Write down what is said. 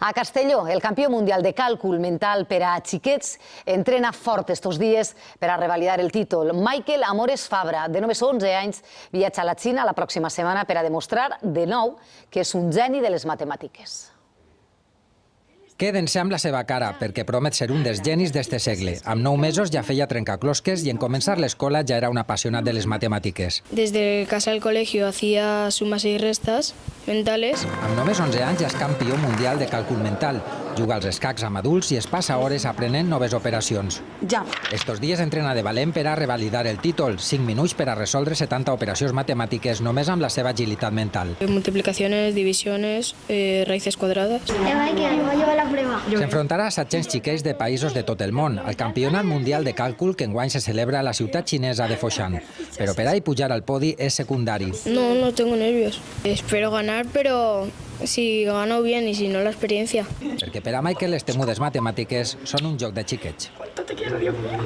A Castelló, el campió mundial de càlcul mental per a xiquets entrena fort estos dies per a revalidar el títol. Michael Amores Fabra, de només 11 anys, viatja a la Xina la pròxima setmana per a demostrar de nou que és un geni de les matemàtiques. Quédense amb la seva cara, perquè promet ser un dels genis d'este segle. Amb 9 mesos ja feia trencaclosques i en començar l'escola ja era un apassionat de les matemàtiques. Desde casa al colegio hacía sumas y restas mentales. Amb només 11 anys ja és campió mundial de càlcul mental. Juga als escacs amb adults i es passa hores aprenent noves operacions. Ja. Estos dies entrena de valent per a revalidar el títol. 5 minuts per a resoldre 70 operacions matemàtiques només amb la seva agilitat mental. Multiplicaciones, divisiones, raíces cuadradas. Michael, va a llevar la prueba. S'enfrontarà a 700 xiquets de països de tot el món, al Campionat Mundial de Càlcul que enguany se celebra a la ciutat xinesa de Foshan. Però per a ell pujar al podi és secundari. No tengo nervios. Espero ganar, pero si gano bien y si no la experiencia. Perquè per a Michael les temudes matemàtiques són un joc de xiquets. ¿Cuánto te quiero, Dios mío?